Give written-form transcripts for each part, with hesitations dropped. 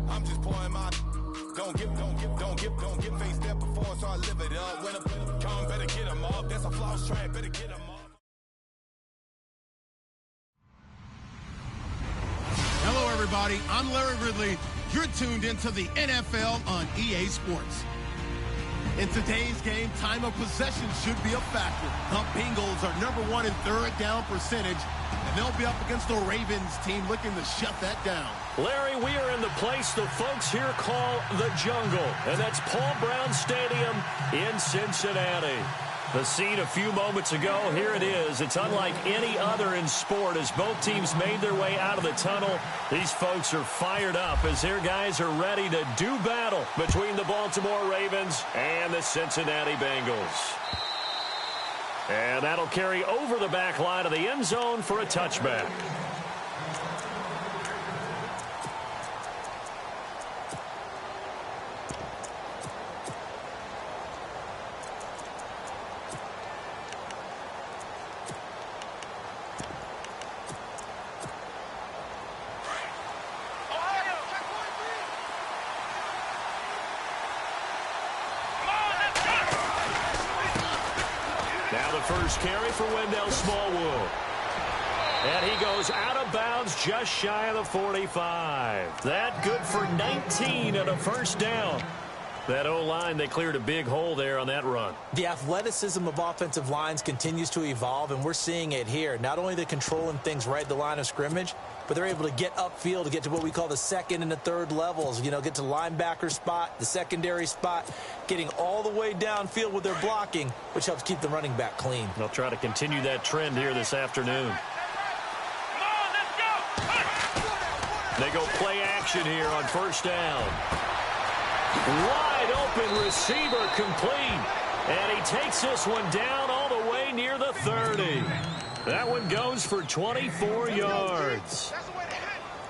I'm just pouring my. Don't get faced there before, so I live it up. When a come, better get them up. That's a floss track, better get them up. Hello, everybody. I'm Larry Ridley. You're tuned into the NFL on EA Sports. In today's game, time of possession should be a factor. The Bengals are #1 in third down percentage, and they'll be up against the Ravens team looking to shut that down. Larry, we are in the place the folks here call the jungle, and that's Paul Brown Stadium in Cincinnati. The scene a few moments ago, here it is. It's unlike any other in sport as both teams made their way out of the tunnel. These folks are fired up as their guys are ready to do battle between the Baltimore Ravens and the Cincinnati Bengals. And that'll carry over the back line of the end zone for a touchback. First carry for Wendell Smallwood. And he goes out of bounds just shy of the 45. That good for 19 and a first down. That O-line, they cleared a big hole there on that run. The athleticism of offensive lines continues to evolve, and we're seeing it here. Not only are they controlling things right at the line of scrimmage, but they're able to get upfield to get to what we call the second and the third levels. You know, get to the linebacker spot, the secondary spot, getting all the way downfield with their blocking, which helps keep the running back clean. They'll try to continue that trend here this afternoon. They go play action here on first down. Wide open receiver complete. And he takes this one down all the way near the 30. That one goes for 24 yards.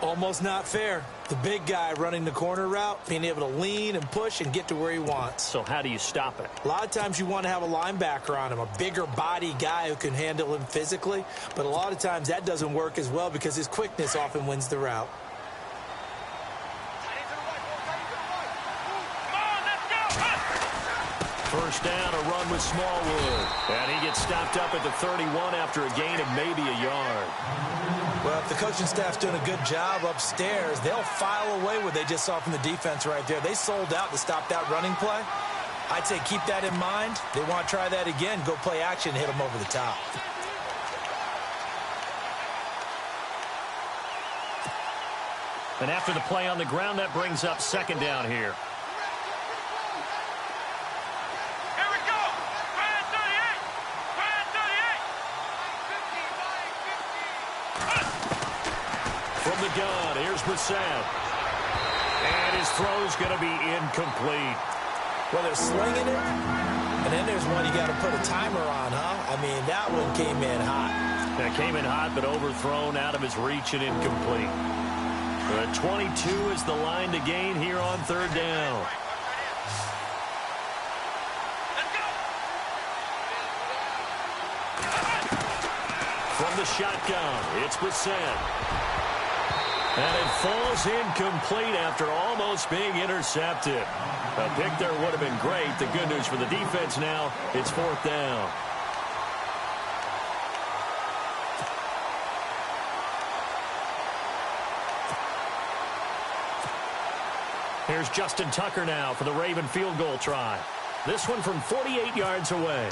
Almost not fair. The big guy running the corner route, being able to lean and push and get to where he wants. So how do you stop it? A lot of times you want to have a linebacker on him, a bigger body guy who can handle him physically. But a lot of times that doesn't work as well because his quickness often wins the route. First down, a run with Smallwood. And he gets stopped up at the 31 after a gain of maybe a yard. Well, if the coaching staff's doing a good job upstairs, they'll file away what they just saw from the defense right there. They sold out to stop that running play. I'd say keep that in mind. They want to try that again, go play action, hit them over the top. And after the play on the ground, that brings up second down here. From the gun, here's Brissett. And his throw's going to be incomplete. Well, they're slinging it, and then there's one you got to put a timer on, huh? I mean, that one came in hot. That came in hot, but overthrown out of his reach and incomplete. 22 is the line to gain here on third down. From the shotgun, it's Brissett. And it falls incomplete after almost being intercepted. A pick there would have been great. The good news for the defense now, it's fourth down. Here's Justin Tucker now for the Raven field goal try. This one from 48 yards away.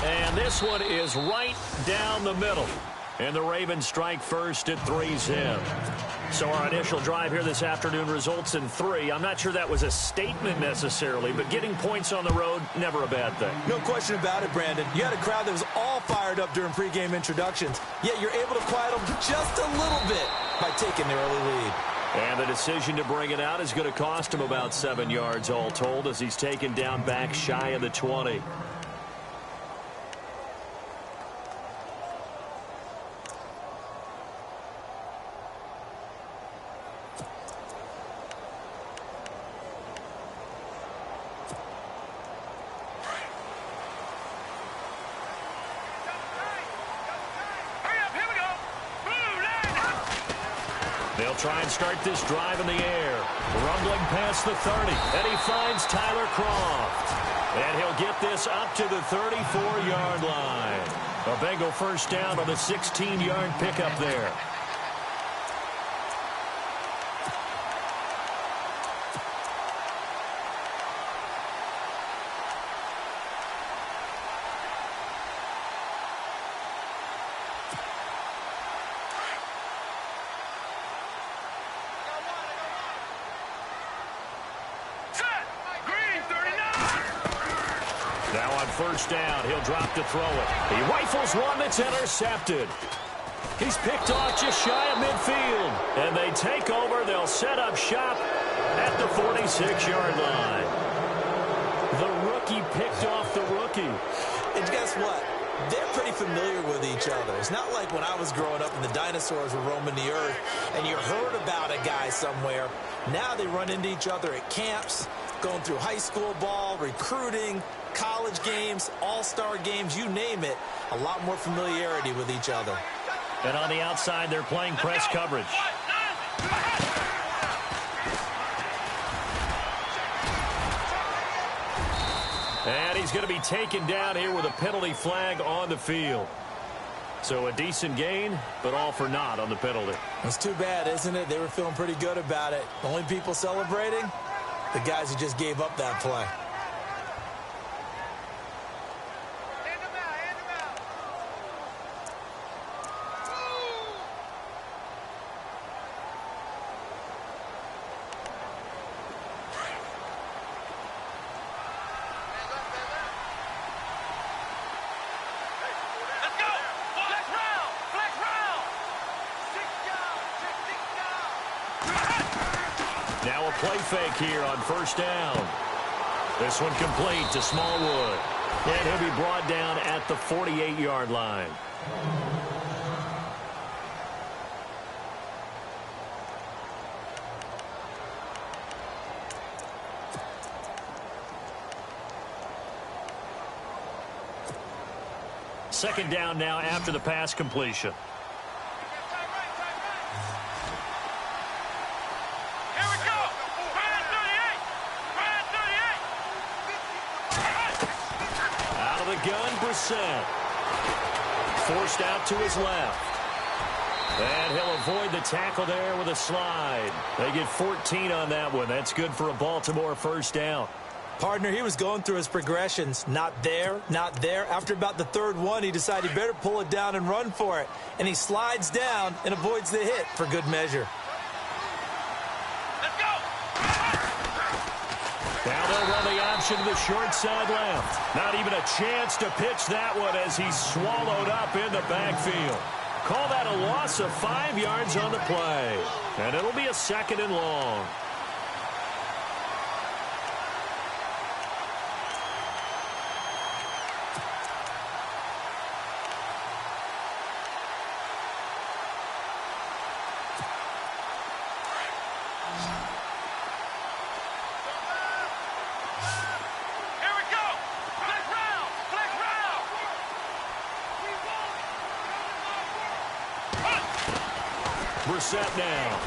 And this one is right down the middle. And the Ravens strike first at 3-zip. So our initial drive here this afternoon results in 3. I'm not sure that was a statement necessarily, but getting points on the road, never a bad thing. No question about it, Brandon. You had a crowd that was all fired up during pregame introductions, yet you're able to quiet them just a little bit by taking the early lead. And the decision to bring it out is going to cost him about 7 yards all told as he's taken down back shy of the 20. They'll try and start this drive in the air. Rumbling past the 30. And he finds Tyler Croft. And he'll get this up to the 34-yard line. A Bengal first down on the 16-yard pickup there. Now on first down, he'll drop to throw it. He rifles one that's intercepted. He's picked off just shy of midfield. And they take over. They'll set up shop at the 46-yard line. The rookie picked off the rookie. And guess what? They're pretty familiar with each other. It's not like when I was growing up and the dinosaurs were roaming the earth and you heard about a guy somewhere. Now they run into each other at camps, going through high school ball, recruiting, college games, all-star games, you name it. A lot more familiarity with each other. And on the outside, they're playing press coverage. And he's going to be taken down here with a penalty flag on the field. So a decent gain, but all for naught on the penalty. It's too bad, isn't it? They were feeling pretty good about it. The only people celebrating? The guys who just gave up that play. Now a play fake here on first down. This one complete to Smallwood. And he'll be brought down at the 48-yard line. Second down now after the pass completion. Gun, Brissett. Forced out to his left. And he'll avoid the tackle there with a slide. They get 14 on that one. That's good for a Baltimore first down. Partner, he was going through his progressions. Not there, not there. After about the third one, he decided he better pull it down and run for it. And he slides down and avoids the hit for good measure. Now they'll run the option to the short side left. Not even a chance to pitch that one as he's swallowed up in the backfield. Call that a loss of 5 yards on the play. And it'll be a second and long. Brissett now.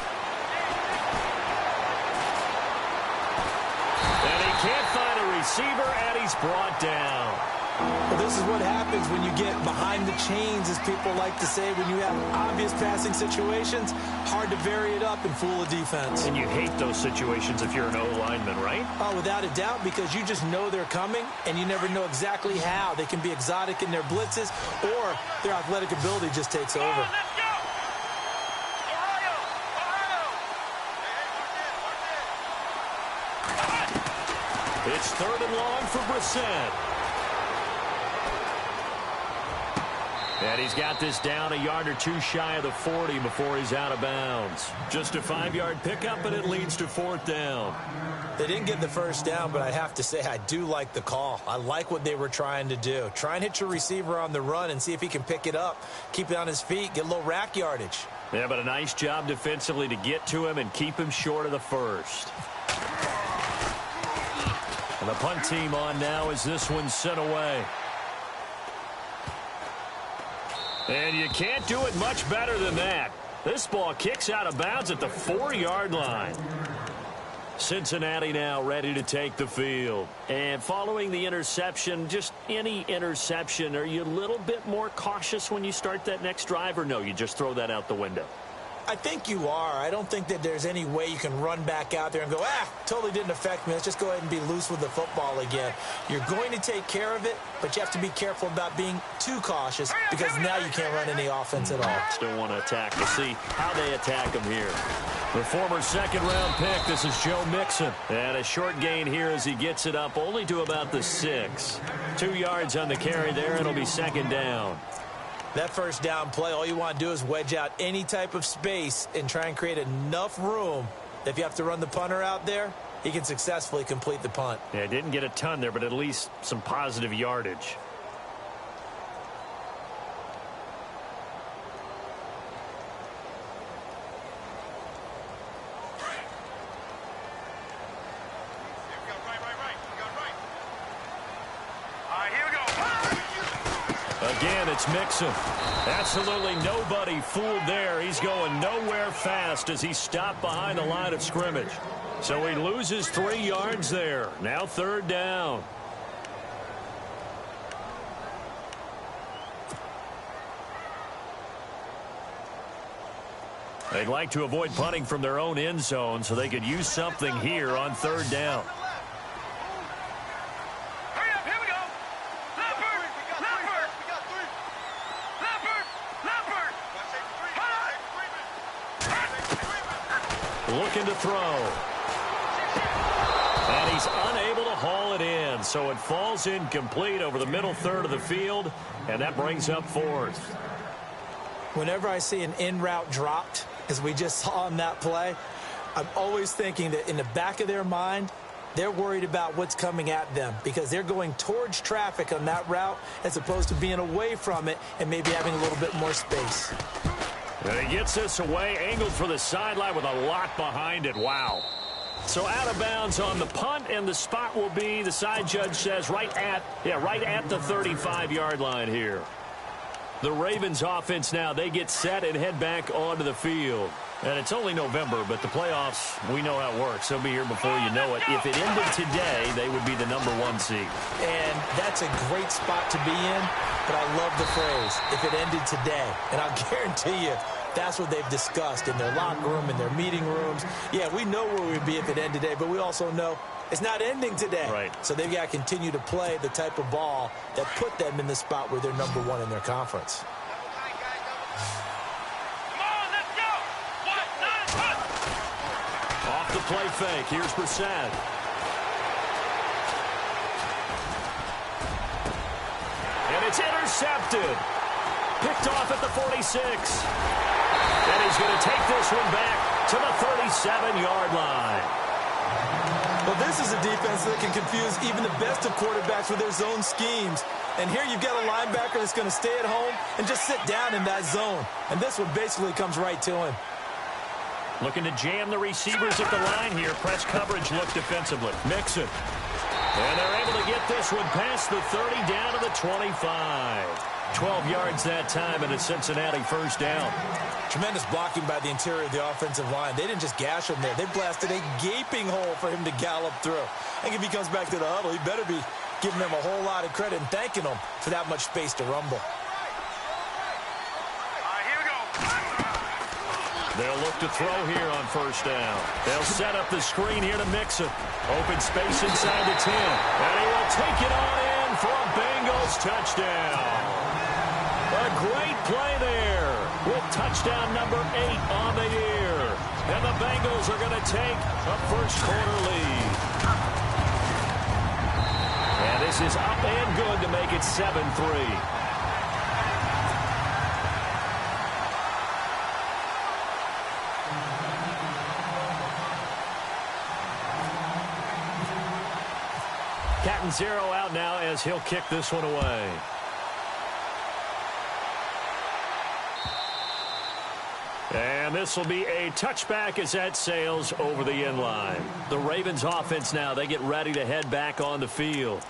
And he can't find a receiver, and he's brought down. Well, this is what happens when you get behind the chains, as people like to say. When you have obvious passing situations, hard to vary it up and fool a defense. And you hate those situations if you're an O-lineman, right? Oh, without a doubt, because you just know they're coming, and you never know exactly how. They can be exotic in their blitzes, or their athletic ability just takes over. It's third and long for Brissett. And he's got this down a yard or two shy of the 40 before he's out of bounds. Just a 5-yard pickup, and it leads to fourth down. They didn't get the first down, but I have to say I do like the call. I like what they were trying to do. Try and hit your receiver on the run and see if he can pick it up, keep it on his feet, get a little rack yardage. Yeah, but a nice job defensively to get to him and keep him short of the first. And the punt team on now as this one's sent away. And you can't do it much better than that. This ball kicks out of bounds at the 4-yard line. Cincinnati now ready to take the field. And following the interception, just any interception, are you a little bit more cautious when you start that next drive, or no, you just throw that out the window? I think you are. I don't think that there's any way you can run back out there and go, totally didn't affect me. Let's just go ahead and be loose with the football again. You're going to take care of it, but you have to be careful about being too cautious because now you can't run any offense at all. Still want to attack. We'll see how they attack him here. The former second-round pick, this is Joe Mixon. And a short gain here as he gets it up only to about the 6. 2 yards on the carry there. It'll be second down. That first down play, all you want to do is wedge out any type of space and try and create enough room that if you have to run the punter out there, he can successfully complete the punt. Yeah, didn't get a ton there, but at least some positive yardage. Again, it's Mixon. Absolutely nobody fooled there. He's going nowhere fast as he stopped behind the line of scrimmage. So he loses 3 yards there. Now third down. They'd like to avoid punting from their own end zone so they could use something here on third down. Looking to throw. And he's unable to haul it in, so it falls incomplete over the middle third of the field, and that brings up fourth. Whenever I see an in route dropped, as we just saw on that play, I'm always thinking that in the back of their mind, they're worried about what's coming at them because they're going towards traffic on that route as opposed to being away from it and maybe having a little bit more space. And he gets this away, angled for the sideline with a lot behind it. Wow. So out of bounds on the punt, and the spot will be, the side judge says, right at the 35-yard line here. The Ravens offense now, they get set and head back onto the field. And it's only November, but the playoffs, we know how it works. They'll be here before you know it. If it ended today, they would be the #1 seed. And that's a great spot to be in, but I love the phrase, if it ended today. And I'll guarantee you, that's what they've discussed in their locker room, in their meeting rooms. Yeah, we know where we'd be if it ended today, but we also know it's not ending today. Right. So they've got to continue to play the type of ball that put them in the spot where they're #1 in their conference. Off the play fake. Here's Brissett. And it's intercepted. Picked off at the 46. And he's going to take this one back to the 37-yard line. Well, this is a defense that can confuse even the best of quarterbacks with their zone schemes. And here you've got a linebacker that's going to stay at home and just sit down in that zone. And this one basically comes right to him. Looking to jam the receivers at the line here. Press coverage look defensively. Mixon. And they're able to get this one past the 30 down to the 25. 12 yards that time, and a Cincinnati first down. Tremendous blocking by the interior of the offensive line. They didn't just gash him there. They blasted a gaping hole for him to gallop through. I think if he comes back to the huddle, he better be giving them a whole lot of credit and thanking them for that much space to rumble. They'll look to throw here on first down. They'll set up the screen here to Mixon. Open space inside the 10. And he will take it on in for a Bengals touchdown. A great play there with touchdown number 8 on the year. And the Bengals are going to take a first quarter lead. And this is up and good to make it 7-3. Cat and zero out now as he'll kick this one away. And this will be a touchback as that sails over the end line. The Ravens offense now, they get ready to head back on the field.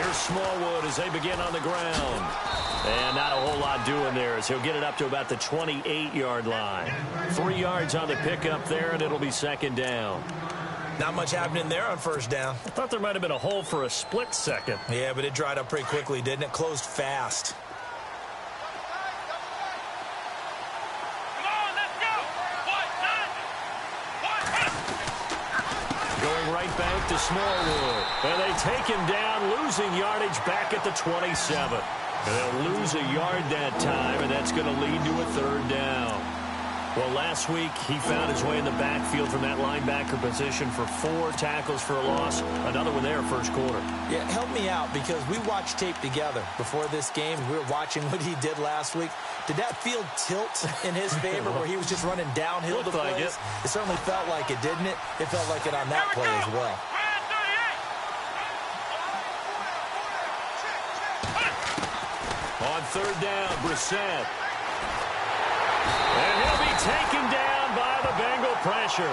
Here's Smallwood as they begin on the ground. And not a whole lot doing there as he'll get it up to about the 28-yard line. 3 yards on the pickup there, and it'll be second down. Not much happening there on first down. I thought there might have been a hole for a split second. Yeah, but it dried up pretty quickly, didn't it? Closed fast. Going right back to Smallwood. And they take him down, losing yardage back at the 27. And they'll lose a yard that time, and that's going to lead to a third down. Well, last week he found his way in the backfield from that linebacker position for 4 tackles for a loss. Another one there first quarter. Yeah, help me out because we watched tape together before this game. We were watching what he did last week. Did that field tilt in his favor where he was just running downhill to plays? Like it certainly felt like it, didn't it? It felt like it on that play as well. On third down, Brissett. And he'll be taken down by the Bengal pressure.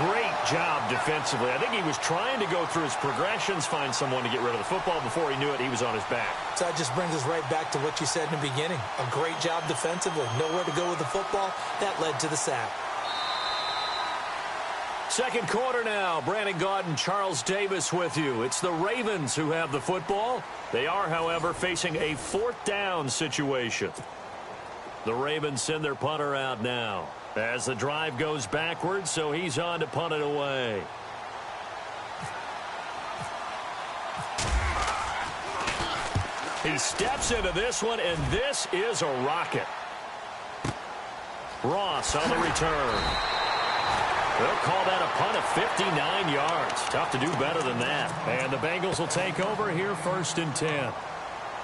Great job defensively. I think he was trying to go through his progressions, find someone to get rid of the football. Before he knew it, he was on his back. So that just brings us right back to what you said in the beginning. A great job defensively. Nowhere to go with the football. That led to the sack. Second quarter now. Brandon Gaudin, Charles Davis with you. It's the Ravens who have the football. They are, however, facing a fourth down situation. The Ravens send their punter out now as the drive goes backwards, so he's on to punt it away. He steps into this one, and this is a rocket. Ross on the return. They'll call that a punt of 59 yards. Tough to do better than that. And the Bengals will take over here first and 10.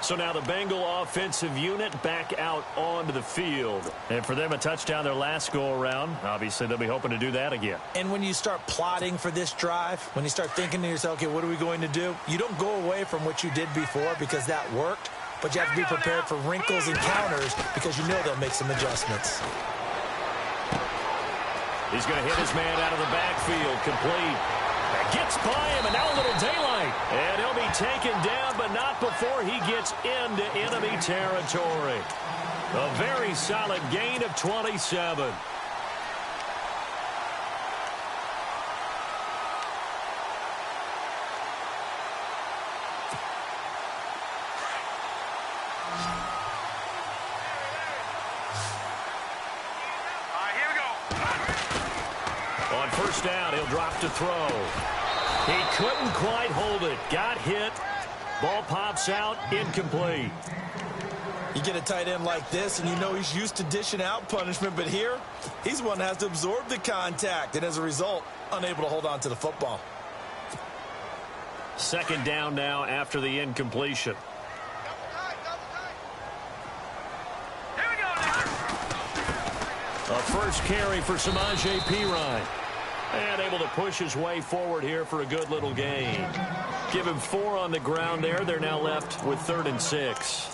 So now the Bengal offensive unit back out onto the field. And for them, a touchdown their last go-around. Obviously, they'll be hoping to do that again. And when you start plotting for this drive, when you start thinking to yourself, okay, what are we going to do? You don't go away from what you did before because that worked. But you have to be prepared for wrinkles and counters because you know they'll make some adjustments. He's going to hit his man out of the backfield. Complete. Gets by him, and now a little daylight. And he'll be taken down, but not before he gets into enemy territory. A very solid gain of 27. On first down, he'll drop to throw. He couldn't quite hold it. Got hit. Ball pops out. Incomplete. You get a tight end like this, and you know he's used to dishing out punishment, but here, he's one that has to absorb the contact, and as a result, unable to hold on to the football. Second down now after the incompletion. A first carry for Samaje Perine. And able to push his way forward here for a good little gain. Give him 4 on the ground there. They're now left with 3rd and 6.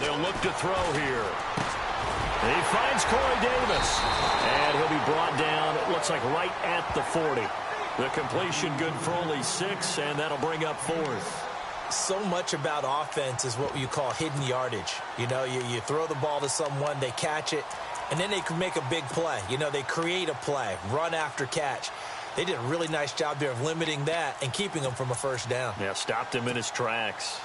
They'll look to throw here. He finds Corey Davis. And he'll be brought down, it looks like right at the 40. The completion good for only 6, and that'll bring up 4th. So much about offense is what you call hidden yardage. You know, you throw the ball to someone, they catch it, and then they can make a big play. You know, they create a play, run after catch. They did a really nice job there of limiting that and keeping him from a first down. Yeah, stopped him in his tracks.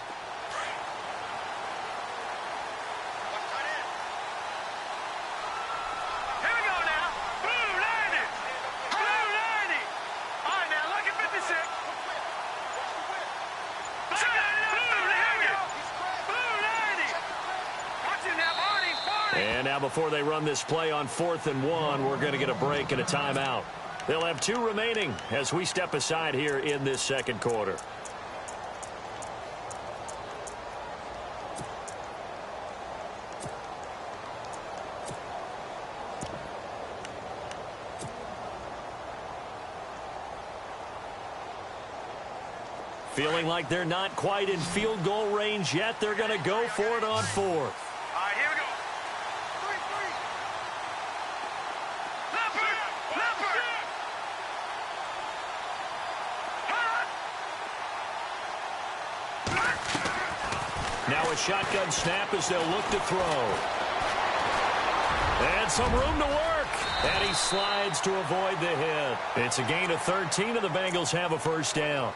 And now before they run this play on 4th and 1, we're going to get a break and a timeout. They'll have 2 remaining as we step aside here in this second quarter. Feeling like they're not quite in field goal range yet. They're going to go for it on fourth. All right, here we go. 3. Now a shotgun snap as they'll look to throw. And some room to work. And he slides to avoid the hit. It's a gain of 13, and the Bengals have a first down.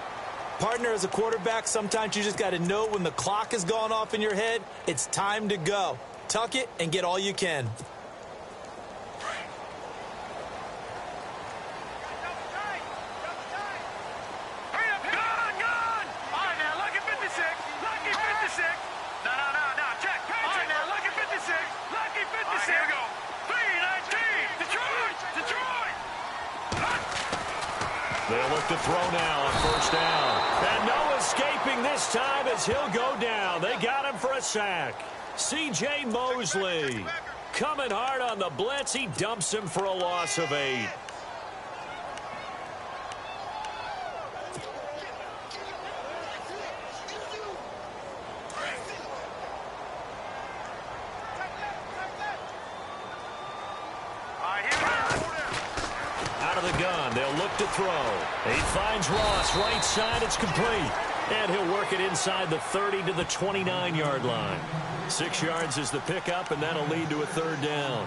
Partner, as a quarterback, sometimes you just got to know when the clock has gone off in your head, it's time to go. Tuck it and get all you can. They'll look to throw now on first down. And no escaping this time as he'll go down. They got him for a sack. C.J. Mosley coming hard on the blitz. He dumps him for a loss of 8. Out of the gun, they'll look to throw. He finds Ross, right side, it's complete. And he'll work it inside the 30 to the 29-yard line. 6 yards is the pickup, and that'll lead to a third down.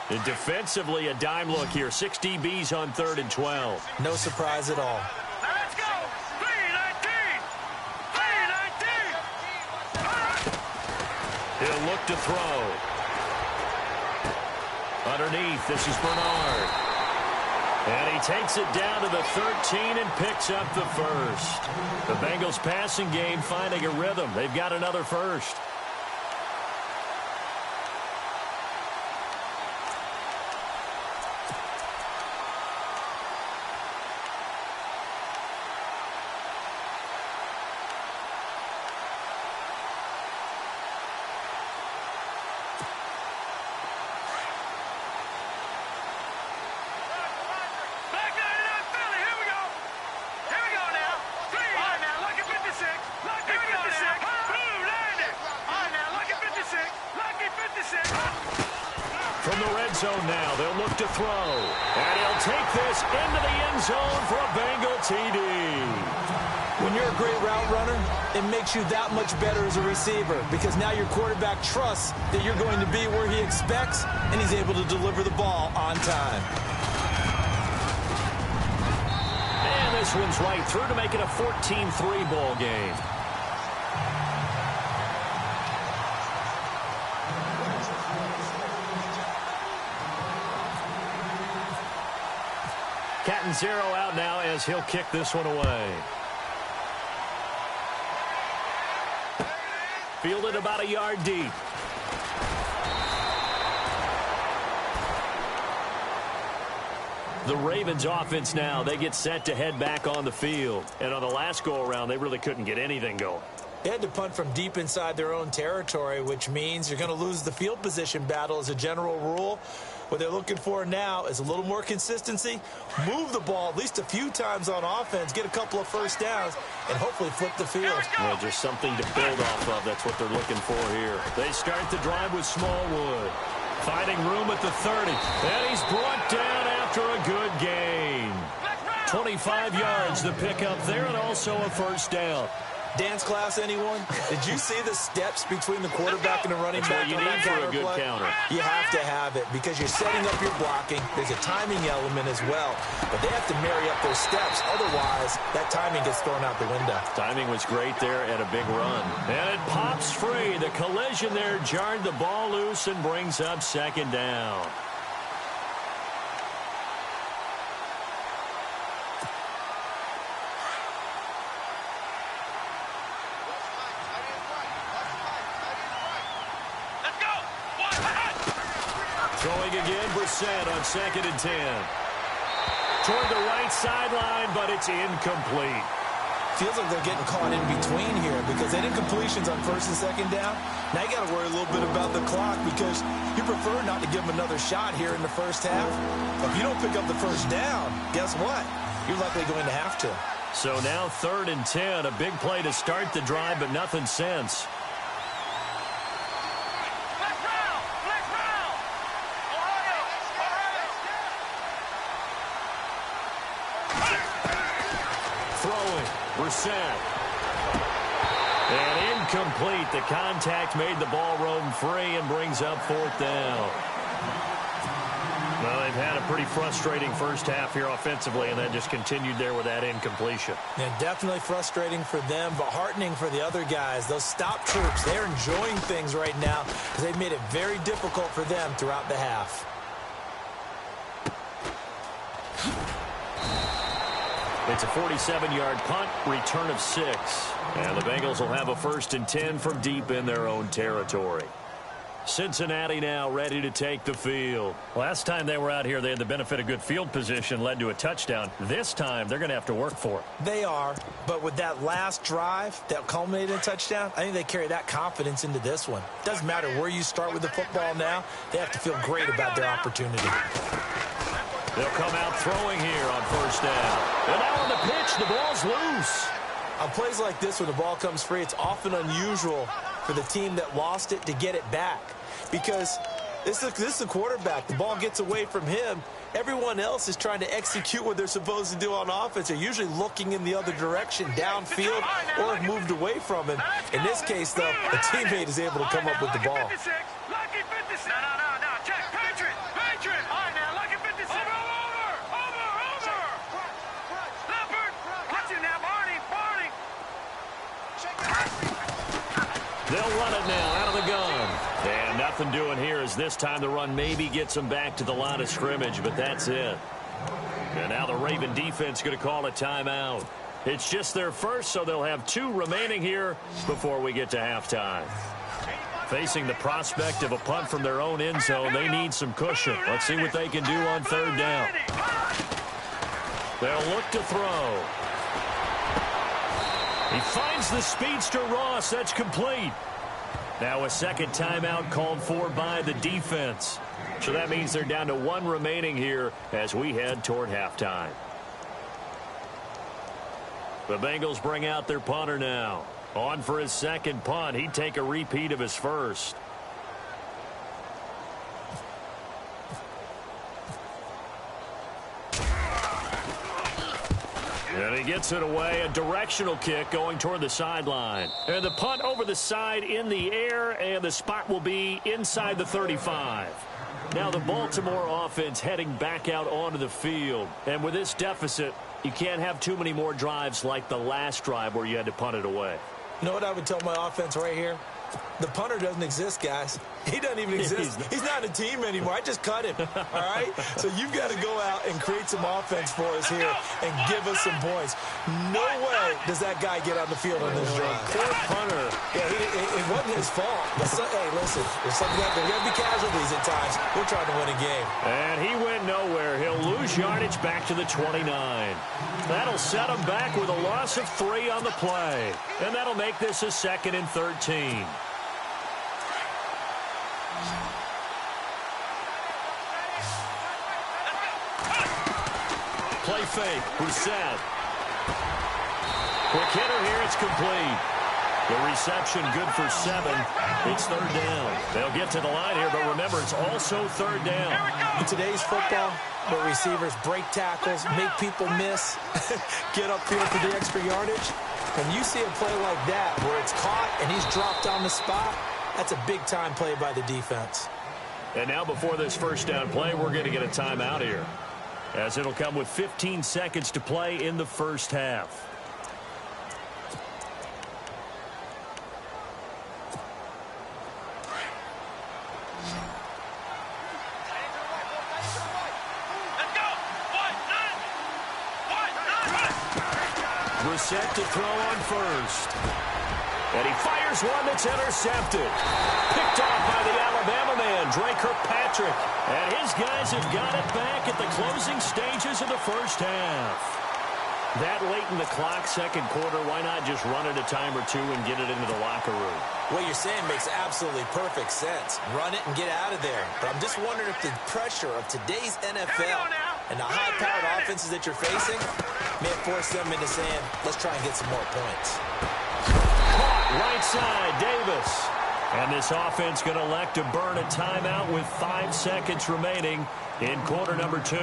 And defensively, a dime look here. 6 DBs on 3rd and 12. No surprise at all. Now let's go. 3-19. 3-19. He'll look to throw. Underneath, this is Bernard. And he takes it down to the 13 and picks up the first. The Bengals passing game finding a rhythm. They've got another first. From the red zone now, they'll look to throw. And he'll take this into the end zone for a Bengal TD. When you're a great route runner, it makes you that much better as a receiver because now your quarterback trusts that you're going to be where he expects, and he's able to deliver the ball on time. And this one's right through to make it a 14-3 ball game. Catanzaro out now as he'll kick this one away. Fielded about a yard deep. The Ravens offense now, they get set to head back on the field. And on the last go-around, they really couldn't get anything going. They had to punt from deep inside their own territory, which means you're going to lose the field position battle as a general rule. What they're looking for now is a little more consistency, move the ball at least a few times on offense, get a couple of first downs, and hopefully flip the field. Well, just something to build off of. That's what they're looking for here. They start the drive with Smallwood. Finding room at the 30. And he's brought down after a good gain. 25 yards, the pickup there, and also a first down. Dance class, anyone? Did you see the steps between the quarterback and the running back? You need for a good counter. You have to have it because you're setting up your blocking. There's a timing element as well. But they have to marry up those steps. Otherwise, that timing gets thrown out the window. Timing was great there at a big run. And it pops free. The collision there jarred the ball loose and brings up second down. Throwing again, Brissett on 2nd and 10. Toward the right sideline, but it's incomplete. Feels like they're getting caught in between here because they did completions on 1st and 2nd down. Now you got to worry a little bit about the clock because you prefer not to give them another shot here in the first half. If you don't pick up the first down, guess what? You're likely going to have to. So now 3rd and 10, a big play to start the drive, but nothing since. Brissett. And incomplete. The contact made the ball roam free and brings up 4th down. Well, they've had a pretty frustrating first half here offensively, and that just continued there with that incompletion. Yeah, definitely frustrating for them, but heartening for the other guys. Those stop troops, they're enjoying things right now because they've made it very difficult for them throughout the half. It's a 47-yard punt, return of 6. And the Bengals will have a 1st and 10 from deep in their own territory. Cincinnati now ready to take the field. Last time they were out here, they had the benefit of good field position, led to a touchdown. This time, they're going to have to work for it. They are, but with that last drive that culminated in a touchdown, I think they carry that confidence into this one. Doesn't matter where you start with the football now, they have to feel great about their opportunity. They'll come out throwing here on 1st down. And now on the pitch, the ball's loose. On plays like this, when the ball comes free, it's often unusual for the team that lost it to get it back. Because this is the quarterback. The ball gets away from him. Everyone else is trying to execute what they're supposed to do on offense. They're usually looking in the other direction, downfield, or have moved away from him. In this case, though, a teammate is able to come up with the ball. They'll run it now out of the gun. And nothing doing here as this time the run maybe gets them back to the line of scrimmage, but that's it. And now the Raven defense going to call a timeout. It's just their first, so they'll have 2 remaining here before we get to halftime. Facing the prospect of a punt from their own end zone, they need some cushion. Let's see what they can do on 3rd down. They'll look to throw. He finds the speedster Ross. That's complete. Now a second timeout called for by the defense. So that means they're down to 1 remaining here as we head toward halftime. The Bengals bring out their punter now. On for his second punt. He'd take a repeat of his first. And he gets it away. A directional kick going toward the sideline. And the punt over the side in the air, and the spot will be inside the 35. Now the Baltimore offense heading back out onto the field. And with this deficit, you can't have too many more drives like the last drive where you had to punt it away. You know what I would tell my offense right here? The punter doesn't exist, guys. He doesn't even exist. He's not a team anymore. I just cut him, all right? So you've got to go out and create some offense for us here and give us some points. No way does that guy get on the field on this drive. Poor punter. Yeah, it wasn't his fault. But hey, listen, there's something there's going to be casualties at times. We're trying to win a game. And he went nowhere. He'll lose yardage back to the 29. That'll set him back with a loss of 3 on the play. And that'll make this a 2nd and 13. Play fake. Brissett. Quick hitter here. It's complete. The reception good for 7. It's 3rd down. They'll get to the line here, but remember, it's also 3rd down. In today's football, where receivers break tackles, make people miss, get upfield for the extra yardage, when you see a play like that where it's caught and he's dropped on the spot, that's a big-time play by the defense. And now before this first down play, we're going to get a timeout here, as it'll come with 15 seconds to play in the first half. Brissett to throw on first. And he fires one that's intercepted. Picked off by the Alabama man, Dre Kirkpatrick. And his guys have got it back at the closing stages of the first half. That late in the clock, second quarter, why not just run it a time or two and get it into the locker room? What you're saying makes absolutely perfect sense. Run it and get out of there. But I'm just wondering if the pressure of today's NFL and the high-powered offenses that you're facing may force them into saying, let's try and get some more points. Caught right side, Davis. And this offense going to elect to burn a timeout with 5 seconds remaining in quarter number 2.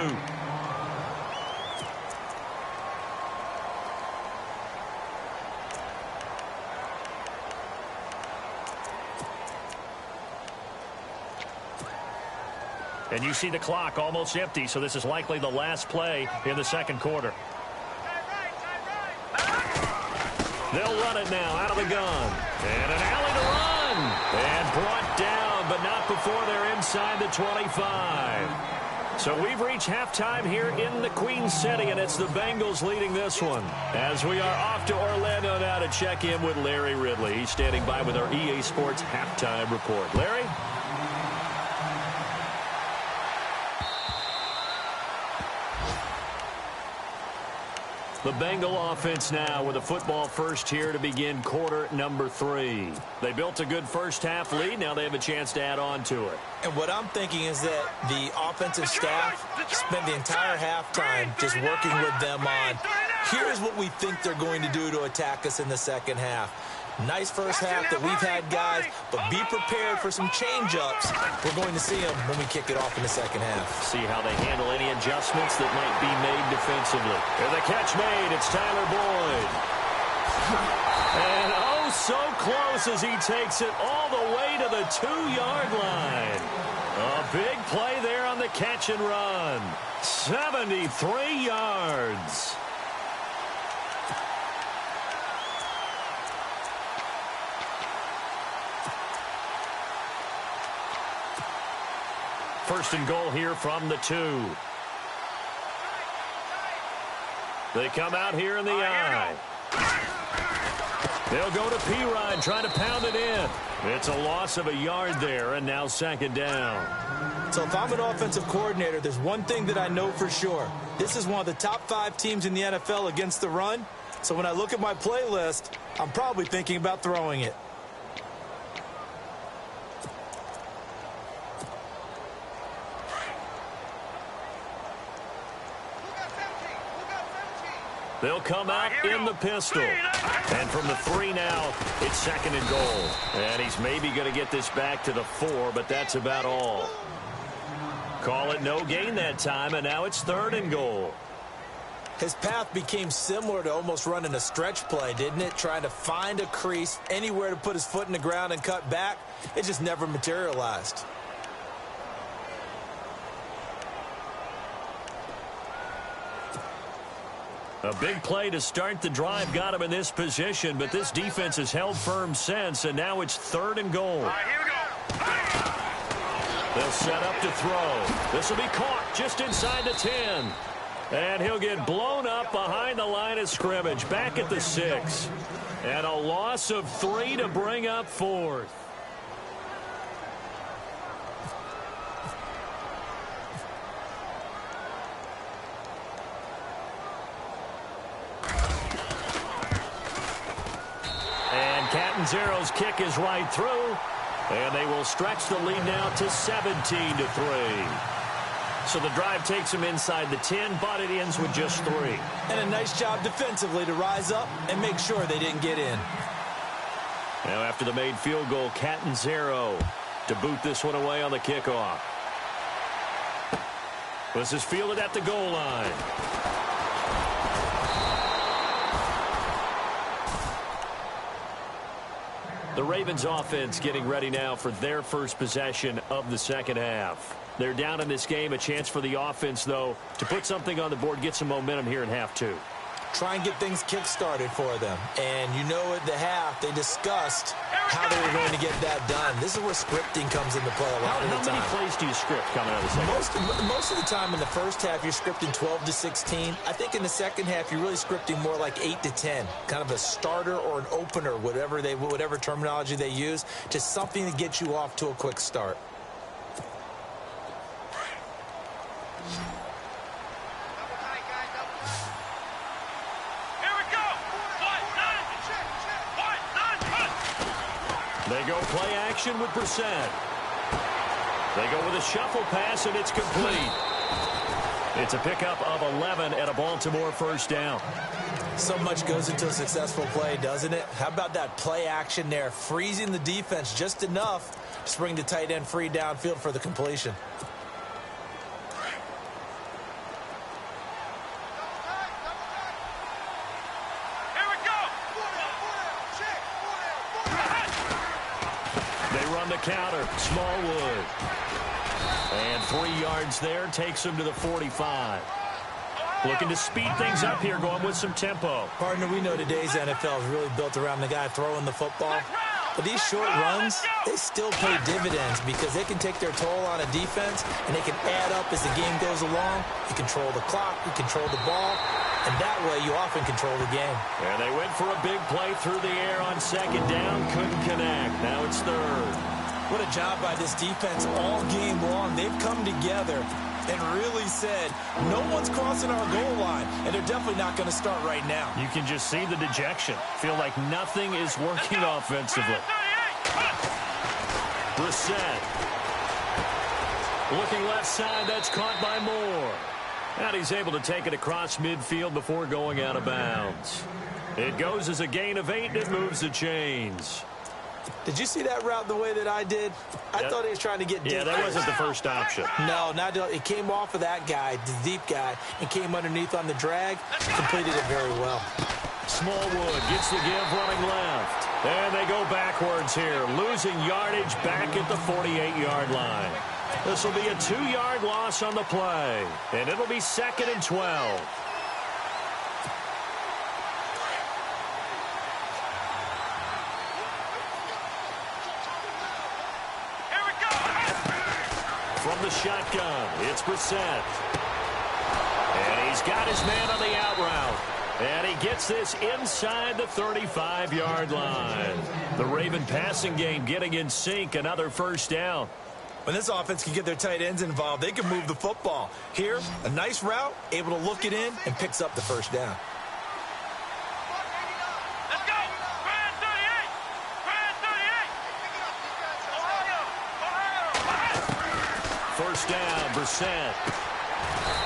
And you see the clock almost empty, so this is likely the last play in the second quarter. They'll run it now out of the gun. And an alley to run. And brought down, but not before they're inside the 25. So we've reached halftime here in the Queen City, and it's the Bengals leading this one. As we are off to Orlando now to check in with Larry Ridley. He's standing by with our EA Sports halftime report. Larry? The Bengal offense now with a football first here to begin quarter number 3. They built a good first half lead. Now they have a chance to add on to it. And what I'm thinking is that the offensive staff spent the entire halftime just working with them on, here's what we think they're going to do to attack us in the second half. Nice first half that we've had, guys, but be prepared for some change-ups. We're going to see them when we kick it off in the second half. See how they handle any adjustments that might be made defensively. And the catch made, it's Tyler Boyd. And oh, so close as he takes it all the way to the 2-yard line. A big play there on the catch and run. 73 yards. First and goal here from the 2. They come out here in the I. They'll go to P-Rod, trying to pound it in. It's a loss of a yard there, and now second down. So if I'm an offensive coordinator, there's one thing that I know for sure. This is one of the top 5 teams in the NFL against the run. So when I look at my playlist, I'm probably thinking about throwing it. They'll come out in the pistol. And from the 3 now, it's second and goal. And he's maybe going to get this back to the 4, but that's about all. Call it no gain that time, and now it's third and goal. His path became similar to almost running a stretch play, didn't it? Trying to find a crease, anywhere to put his foot in the ground and cut back. It just never materialized. A big play to start the drive got him in this position, but this defense has held firm since, and now it's third and goal. All right, here we go. They'll set up to throw. This will be caught just inside the 10. And he'll get blown up behind the line of scrimmage, back at the 6. And a loss of 3 to bring up fourth. Catanzaro's kick is right through, and they will stretch the lead now to 17-3. So the drive takes them inside the 10, but it ends with just 3. And a nice job defensively to rise up and make sure they didn't get in. Now after the made field goal, Catanzaro to boot this one away on the kickoff. This is fielded at the goal line. The Ravens offense getting ready now for their first possession of the second half. They're down in this game. A chance for the offense, though, to put something on the board, get some momentum here in half 2. try and get things kick-started for them. And you know at the half, they discussed how they were going to get that done. This is where scripting comes into play a lot of the time. How many plays do you script coming out of the second? Most of the time in the first half, you're scripting 12 to 16. I think in the second half, you're really scripting more like 8 to 10. Kind of a starter or an opener, whatever terminology they use, just something to get you off to a quick start. They go play action with Brissett. They go with a shuffle pass, and it's complete. It's a pickup of 11 and a Baltimore first down. So much goes into a successful play, doesn't it? How about that play action there, freezing the defense just enough to bring the tight end free downfield for the completion. Counter, Smallwood. And 3 yards there, takes him to the 45. Looking to speed things up here, going with some tempo. Partner, we know today's NFL is really built around the guy throwing the football. But these short runs, they still pay dividends because they can take their toll on a defense, and they can add up as the game goes along. You control the clock, you control the ball, and that way you often control the game. And they went for a big play through the air on second down, couldn't connect. Now it's third. What a job by this defense all game long. They've come together and really said, no one's crossing our goal line, and they're definitely not going to start right now. You can just see the dejection. Feel like nothing is working offensively. Brissett. Looking left side, that's caught by Moore. And he's able to take it across midfield before going out of bounds. It goes as a gain of 8, and it moves the chains. Did you see that route the way that I did? I thought he was trying to get deep. Yeah, that wasn't the first option. No, not it came off of that guy, the deep guy, and came underneath on the drag. Completed it very well. Smallwood gets the give running left. And they go backwards here, losing yardage back at the 48-yard line. This will be a 2-yard loss on the play, and it'll be 2nd and 12. From the shotgun, it's Brissett. And he's got his man on the out route. And he gets this inside the 35-yard line. The Raven passing game getting in sync, another first down. When this offense can get their tight ends involved, they can move the football. Here, a nice route, able to look it in, and picks up the first down. Let's go! Brand 38! Brand 38! Ohio! First down, Brissett.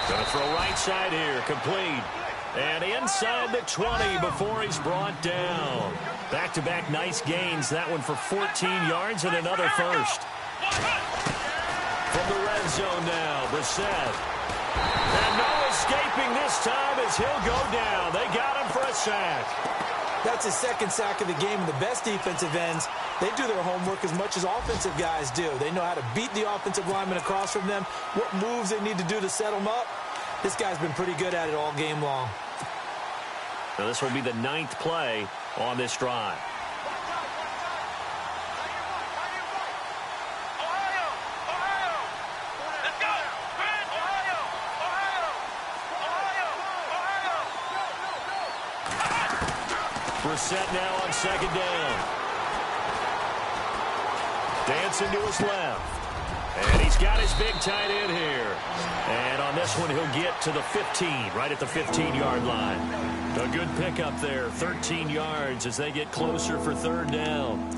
Going to throw right side here, complete. And inside the 20 before he's brought down. Back-to-back nice gains. That one for 14 yards and another first. From the red zone now, Brissett. And no escaping this time as he'll go down. They got him for a sack. That's his second sack of the game. And the best defensive ends, they do their homework as much as offensive guys do. They know how to beat the offensive lineman across from them, what moves they need to do to set them up. This guy's been pretty good at it all game long. Now this will be the 9th play on this drive. Brissett now on second down. Dancing to his left. And he's got his big tight end here. And on this one, he'll get to the 15, right at the 15-yard line. A good pickup there, 13 yards as they get closer for third down.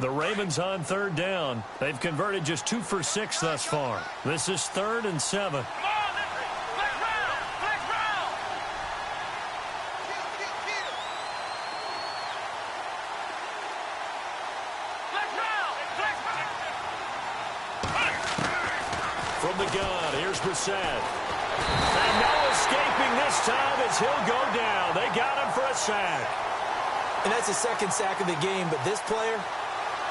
The Ravens on third down. They've converted just 2 for 6 thus far. This is 3rd and 7. From from the gun. Here's Brissett. And no escaping this time as he'll go down. They got him for a sack. And that's the second sack of the game, but this player,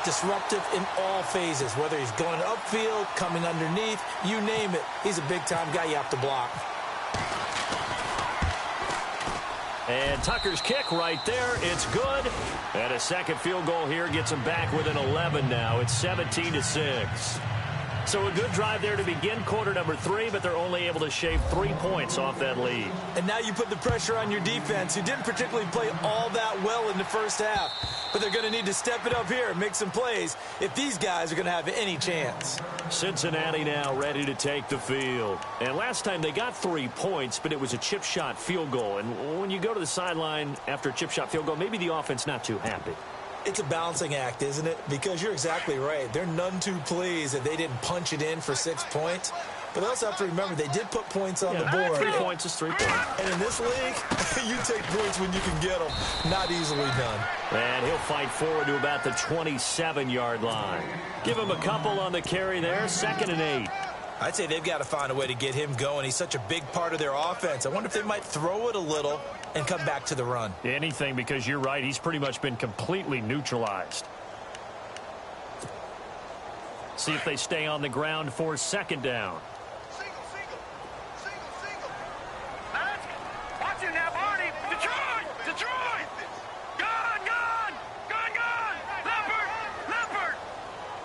disruptive in all phases, whether he's going upfield, coming underneath, you name it. He's a big-time guy you have to block. And Tucker's kick right there. It's good. And a second field goal here gets him back within 11 now. It's 17-6. So a good drive there to begin quarter number 3, but they're only able to shave 3 points off that lead. And now you put the pressure on your defense, who didn't particularly play all that well in the first half. But they're going to need to step it up here and make some plays if these guys are going to have any chance. Cincinnati now ready to take the field. And last time they got 3 points, but it was a chip shot field goal. And when you go to the sideline after a chip shot field goal, maybe the offense not too happy. It's a balancing act, isn't it? Because you're exactly right. They're none too pleased that they didn't punch it in for 6 points. But they also have to remember they did put points on the board. 3 points is 3 points. And in this league, you take points when you can get them. Not easily done. And he'll fight forward to about the 27-yard line. Give him a couple on the carry there. 2nd and 8. I'd say they've got to find a way to get him going. He's such a big part of their offense. I wonder if they might throw it a little and come back to the run. Anything, because you're right. He's pretty much been completely neutralized. See if they stay on the ground for 2nd down. Watch it now, Barney. Detroit! Detroit! Gone! Gone! Gone! Gone! Leopard!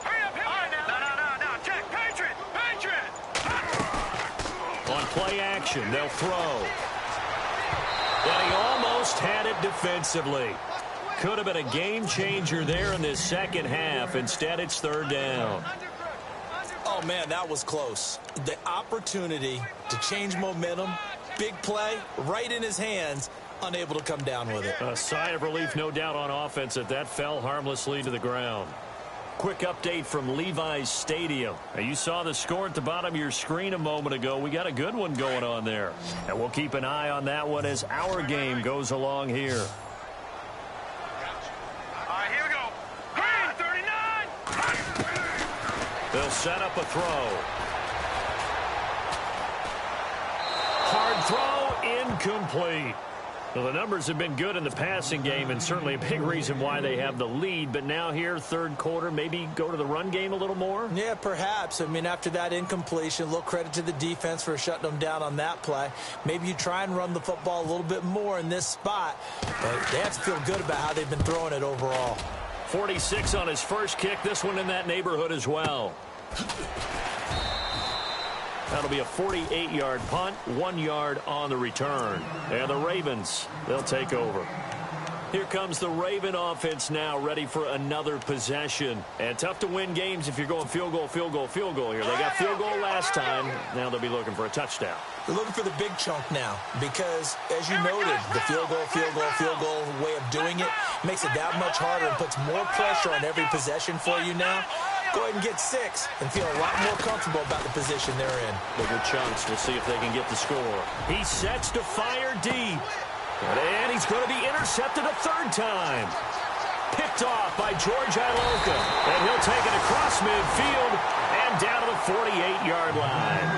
Hurry up! All right, now. No. Check. Patriot! On play action, they'll throw. And he almost had it defensively. Could have been a game changer there in this second half. Instead, it's 3rd down. Oh, man, that was close. The opportunity to change momentum, big play, right in his hands, unable to come down with it. A sigh of relief, no doubt, on offense that fell harmlessly to the ground. Quick update from Levi's Stadium. Now, you saw the score at the bottom of your screen a moment ago. We got a good one going on there. And we'll keep an eye on that one as our game goes along here. All right, here we go. Green, 39. They'll set up a throw. Hard throw, incomplete. Well, the numbers have been good in the passing game, and certainly a big reason why they have the lead. But now here, 3rd quarter, maybe go to the run game a little more? Yeah, perhaps. I mean, after that incompletion, a little credit to the defense for shutting them down on that play. Maybe you try and run the football a little bit more in this spot. But they have to feel good about how they've been throwing it overall. 46 on his first kick. This one in that neighborhood as well. That'll be a 48-yard punt, 1 yard on the return. And the Ravens, they'll take over. Here comes the Raven offense now, ready for another possession. And tough to win games if you're going field goal here. They got field goal last time. Now they'll be looking for a touchdown. They're looking for the big chunk now because, as you noted, the field goal way of doing it makes it that much harder and puts more pressure on every possession for you now. Go ahead and get 6 and feel a lot more comfortable about the position they're in. Bigger chunks. We'll see if they can get the score. He sets to fire deep. And he's going to be intercepted a 3rd time. Picked off by George Iloka. And he'll take it across midfield and down to the 48-yard line.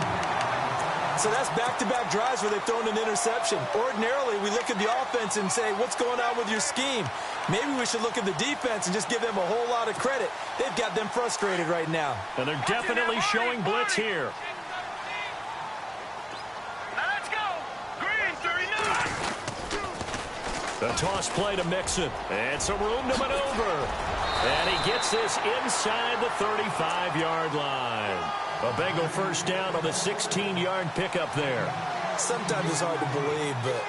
So that's back-to-back drives where they've thrown an interception. Ordinarily, we look at the offense and say, what's going on with your scheme? Maybe we should look at the defense and just give them a whole lot of credit. They've got them frustrated right now. And they're definitely showing blitz here. Let's go. Green, 39. The toss play to Mixon. And some room to maneuver. And he gets this inside the 35-yard line. A Bengal first down on the 16-yard pickup there. Sometimes it's hard to believe, but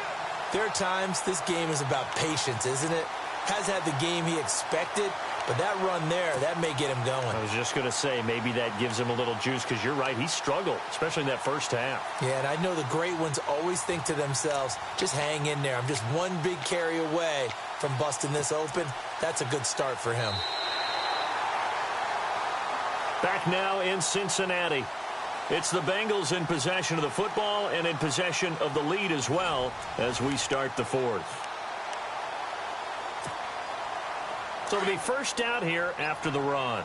there are times this game is about patience, isn't it? Has had the game he expected, but that run there, that may get him going. I was just going to say, maybe that gives him a little juice, because you're right, he struggled, especially in that first half. Yeah, and I know the great ones always think to themselves, just hang in there. I'm just one big carry away from busting this open. That's a good start for him. Back now in Cincinnati. It's the Bengals in possession of the football and in possession of the lead as well as we start the 4th. So it'll be first down here after the run.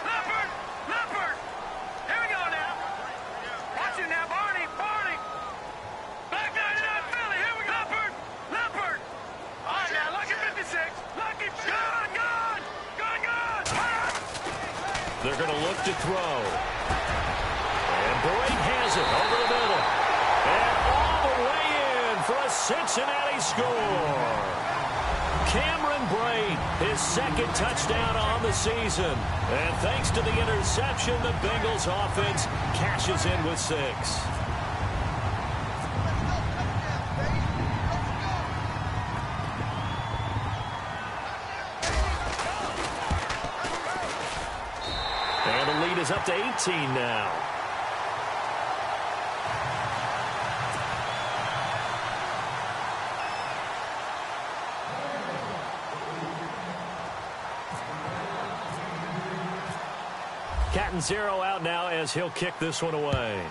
Leopard! Here we go They're going to look to throw. And Brate has it over the middle. And all the way in for a Cincinnati score. Cameron Brate, his second touchdown on the season. And thanks to the interception, the Bengals offense cashes in with 6. And the lead is up to 18 now. Catanzaro out now as he'll kick this one away.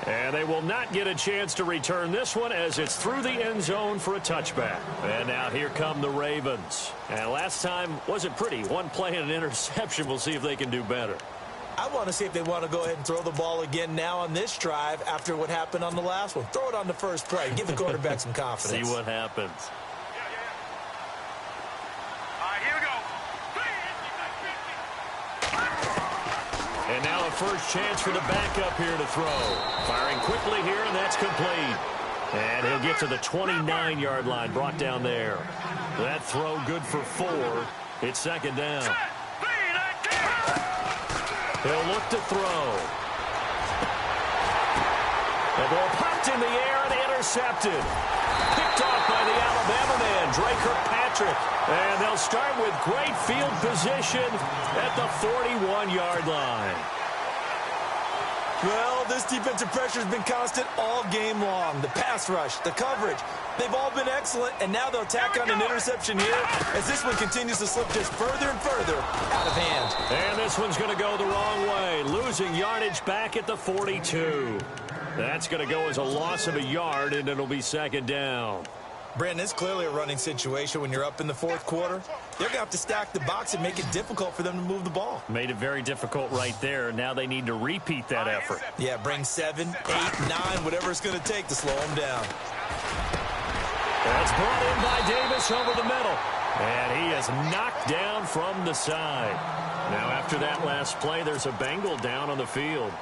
And they will not get a chance to return this one as it's through the end zone for a touchback. And now here come the Ravens. And last time wasn't pretty. One play and an interception. We'll see if they can do better. I want to see if they want to go ahead and throw the ball again now on this drive after what happened on the last one. Throw it on the first play. Give the quarterback some confidence. See what happens. And now a first chance for the backup here to throw. Firing quickly here, and that's complete. And he'll get to the 29-yard line, brought down there. That throw good for 4. It's second down. He'll look to throw. The ball popped in the air and intercepted. Picked off by the Alabama man, Dre Kirkpatrick. And they'll start with great field position at the 41-yard line. Well, this defensive pressure has been constant all game long. The pass rush, the coverage, they've all been excellent, and now they'll tack on an interception here as this one continues to slip just further and further out of hand. And this one's going to go the wrong way, losing yardage back at the 42. That's going to go as a loss of a yard, and it'll be second down. Brandon, it's clearly a running situation when you're up in the fourth quarter. They're going to have to stack the box and make it difficult for them to move the ball. Made it very difficult right there. Now they need to repeat that effort. Yeah, bring 7, 8, 9, whatever it's going to take to slow them down. That's brought in by Davis over the middle. And he is knocked down from the side. Now after that last play, there's a Bengal down on the field.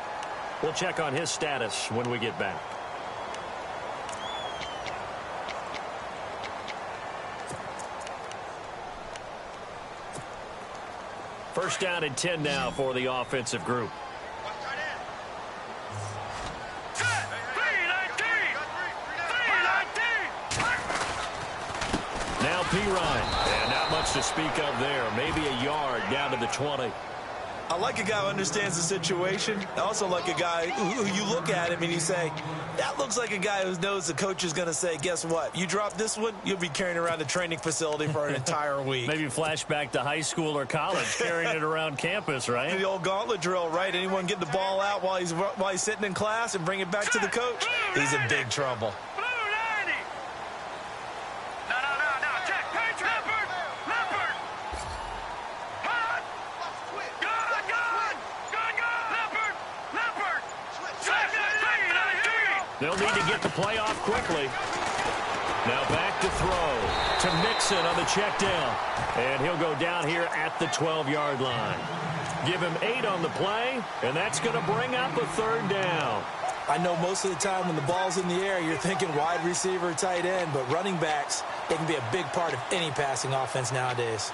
We'll check on his status when we get back. First down and 10 now for the offensive group. Now Pirine. And not much to speak of there. Maybe a yard down to the 20. I like a guy who understands the situation. I also like a guy who you look at him and you say, that looks like a guy who knows the coach is going to say, guess what? You drop this one, you'll be carrying around a training facility for an entire week. Maybe flashback to high school or college, carrying it around campus, right? The old gauntlet drill, right? Anyone get the ball out while he's sitting in class and bring it back to the coach? He's in big trouble. They'll need to get the play off quickly. Now back to throw to Mixon on the check down. And he'll go down here at the 12-yard line. Give him 8 on the play, and that's going to bring up a third down. I know most of the time when the ball's in the air, you're thinking wide receiver, tight end, but running backs, they can be a big part of any passing offense nowadays.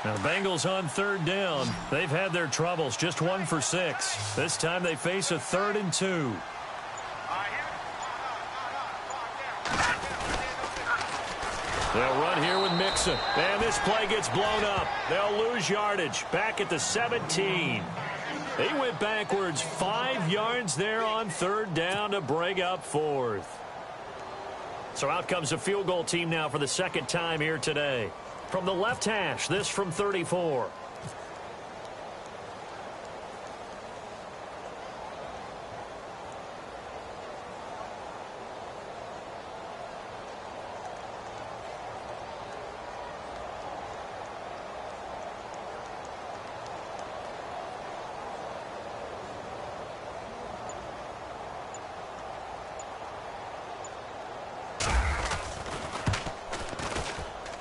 Now the Bengals on third down. They've had their troubles, just 1 for 6. This time they face a 3rd and 2. They'll run here with Mixon. And this play gets blown up. They'll lose yardage back at the 17. They went backwards 5 yards there on third down to bring up 4th. So out comes a field goal team now for the second time here today. From the left hash, this from 34.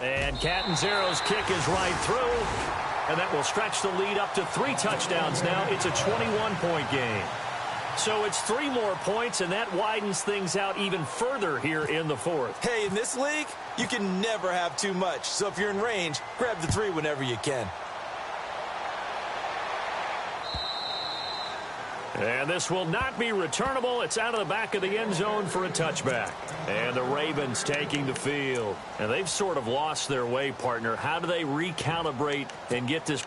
And Catanzaro's kick is right through, and that will stretch the lead up to 3 touchdowns now. It's a 21-point game. So it's 3 more points, and that widens things out even further here in the fourth. Hey, in this league, you can never have too much. So if you're in range, grab the 3 whenever you can. And this will not be returnable. It's out of the back of the end zone for a touchback. And the Ravens taking the field. And they've sort of lost their way, partner. How do they recalibrate and get this?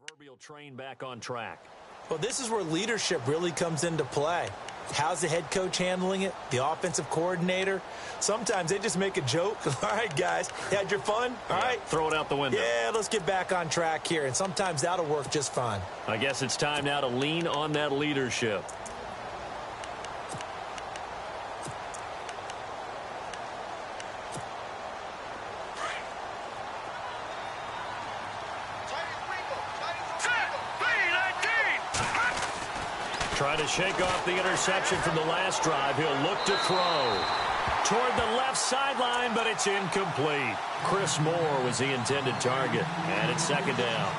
Proverbial train back on track. Well, this is where leadership really comes into play. How's the head coach handling it? The offensive coordinator? Sometimes they just make a joke. All right, guys, you had your fun? All right. Throw it out the window. Yeah, let's get back on track here. And sometimes that'll work just fine. I guess it's time now to lean on that leadership. Try to shake off the interception from the last drive. He'll look to throw toward the left sideline, but it's incomplete. Chris Moore was the intended target, and it's second down.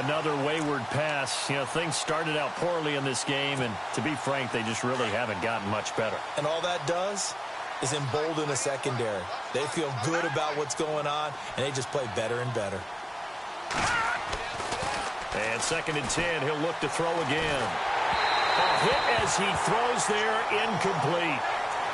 Another wayward pass. You know, things started out poorly in this game, and to be frank, they just really haven't gotten much better. And all that does is embolden the secondary. They feel good about what's going on, and they just play better and better. And 2nd and 10, he'll look to throw again. A hit as he throws there, incomplete.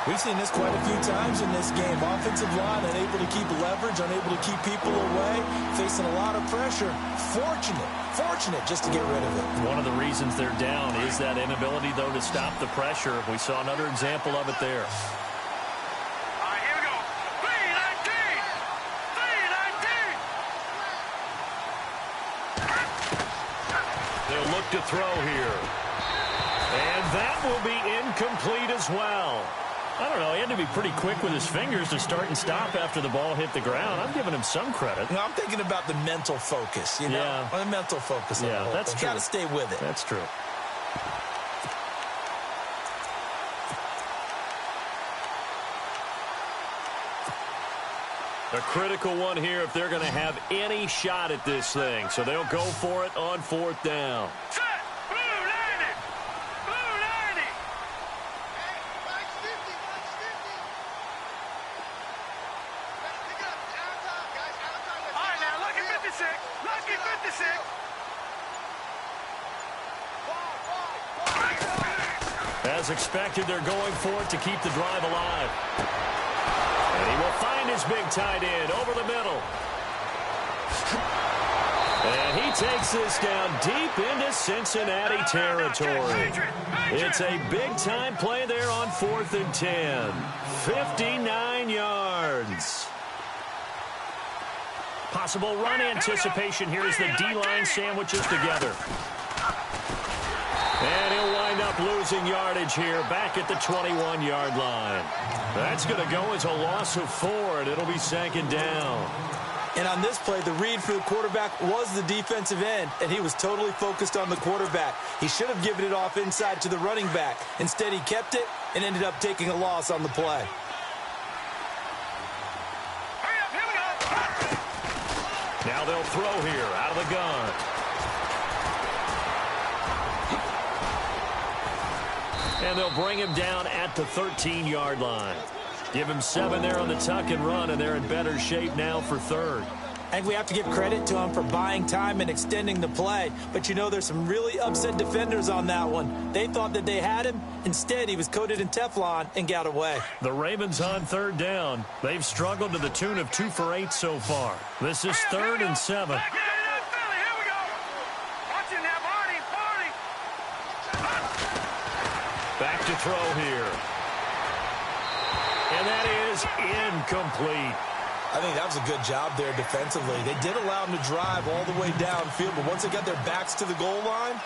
We've seen this quite a few times in this game. Offensive line unable to keep leverage, unable to keep people away, facing a lot of pressure. Fortunate just to get rid of it. One of the reasons they're down is that inability, though, to stop the pressure. We saw another example of it there. All right, here we go. 3-19. They'll look to throw here. And that will be incomplete as well. I don't know. He had to be pretty quick with his fingers to start and stop after the ball hit the ground. I'm giving him some credit. No, I'm thinking about the mental focus, you know? Yeah. The mental focus. Yeah, that's true. Got to stay with it. That's true. A critical one here if they're going to have any shot at this thing. So they'll go for it on 4th down. Set. Blue 90. Blue 90. All right, now look at 56. Look at 56. As expected, they're going for it to keep the drive alive. And he will find his big tight end over the middle. And he takes this down deep into Cincinnati territory. It's a big-time play there on 4th and 10. 59 yards. Possible run anticipation here as the D-line sandwiches together. And he'll wind up losing yardage here back at the 21-yard line. That's going to go as a loss of 4, and it'll be 2nd down. And on this play, the read for the quarterback was the defensive end, and he was totally focused on the quarterback. He should have given it off inside to the running back. Instead, he kept it and ended up taking a loss on the play. Hurry up, here we go. Now they'll throw here out of the gun. And they'll bring him down at the 13-yard line. Give him 7 there on the tuck and run, and they're in better shape now for 3rd. I think we have to give credit to him for buying time and extending the play. But, you know, there's some really upset defenders on that one. They thought that they had him. Instead, he was coated in Teflon and got away. The Ravens on 3rd down. They've struggled to the tune of 2 for 8 so far. This is 3rd and 7. Back into that Philly, here we go. Watch it now, Barney. Back to throw here. And that is incomplete. I think that was a good job there defensively. They did allow them to drive all the way downfield, but once they got their backs to the goal line,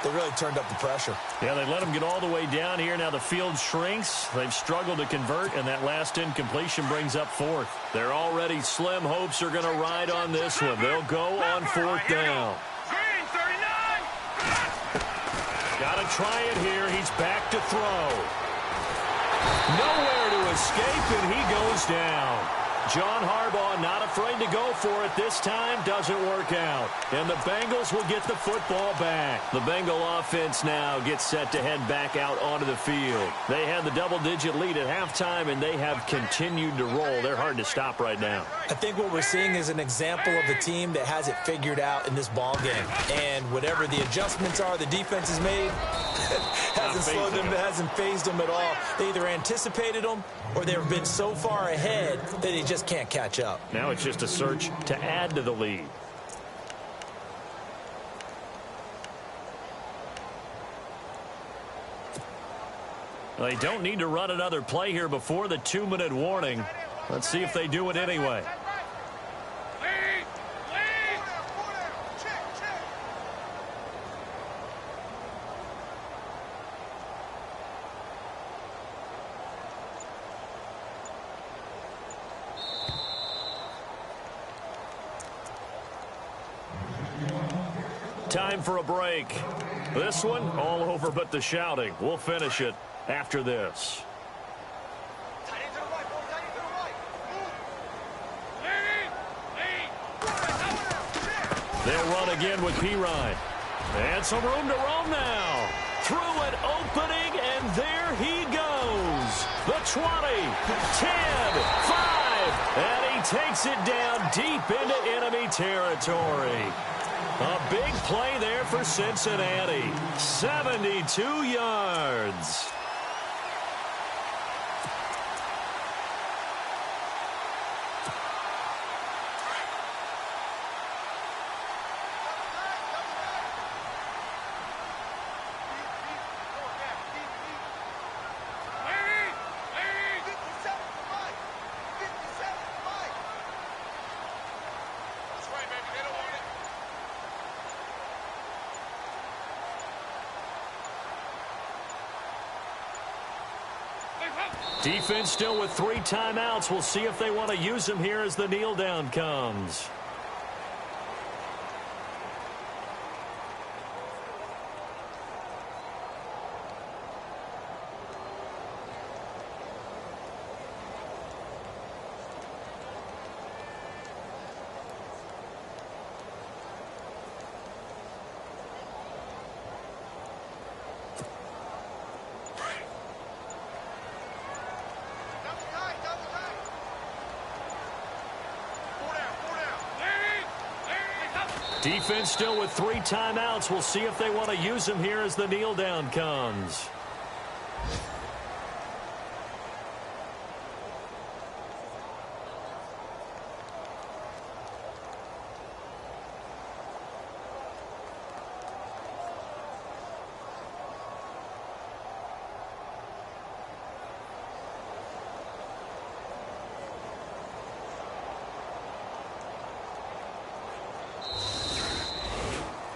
they really turned up the pressure. Yeah, they let them get all the way down here. Now the field shrinks. They've struggled to convert, and that last incompletion brings up fourth. Their already slim hopes are going to ride on this one. They'll go on fourth down. Green, 39. Got to try it here. He's back to throw. Nowhere to escape, and he goes down. John Harbaugh not afraid to go for it this time. Doesn't work out. And the Bengals will get the football back. The Bengal offense now gets set to head back out onto the field. They had the double-digit lead at halftime, and they have continued to roll. They're hard to stop right now. I think what we're seeing is an example of a team that has it figured out in this ball game. And whatever the adjustments are the defense has made, hasn't slowed them, hasn't phased them at all. They either anticipated them or they've been so far ahead that they just can't catch up. Now it's just a search to add to the lead. They don't need to run another play here before the 2-minute warning. Let's see if they do it anyway. Time for a break. This one, all over but the shouting. We'll finish it after this. They'll run again with Pirine. And some room to roam now. Through an opening, and there he goes. The 20, 10, 5, and he takes it down deep into enemy territory. A big play there for Cincinnati. 72 yards. Defense still with 3 timeouts. We'll see if they want to use them here as the kneel down comes. Defense still with 3 timeouts. We'll see if they want to use them here as the kneel down comes.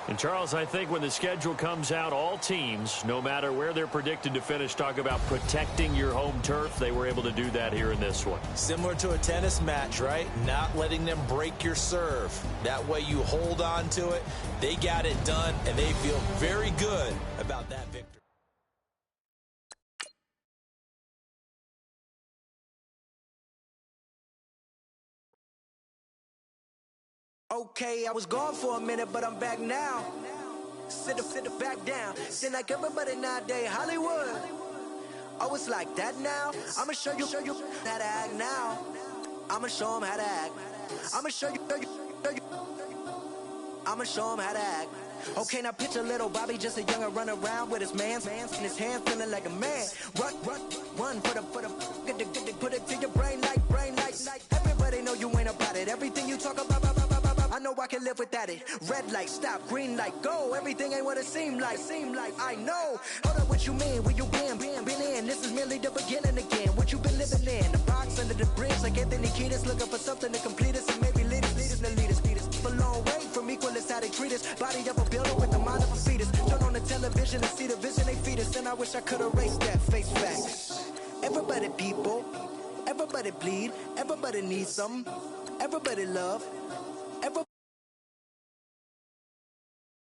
And, Charles, I think when the schedule comes out, all teams, no matter where they're predicted to finish, talk about protecting your home turf. They were able to do that here in this one. Similar to a tennis match, right? Not letting them break your serve. That way you hold on to it. They got it done, and they feel very good about that victory. Okay, I was gone for a minute, but I'm back now. Sit back down. Seem like everybody nowadays, Hollywood. Oh, it's like that now? I'ma show you how to act now. I'ma show them how to act. I'ma show you. I'ma show them how to act. Okay, now picture little Bobby, just a youngin' run around with his man's in his hand, feeling like a man. Run for the put it to your brain like. Everybody know you ain't about it. Everything you talk about, I know I can live without it. Red light. light, stop, green light, go. Everything ain't what it seemed like, I know. Hold up, what you mean? Where you been in? This is merely the beginning again. What you been living in? The box under the bridge, like Anthony Kiedis, looking for something to complete us and maybe lead us. For long way from equal is how they treat us. Body of a builder with the mind of a fetus. Turn on the television and see the vision they feed us. And I wish I could erase that face fact. Everybody people, everybody bleed, everybody needs some, everybody love.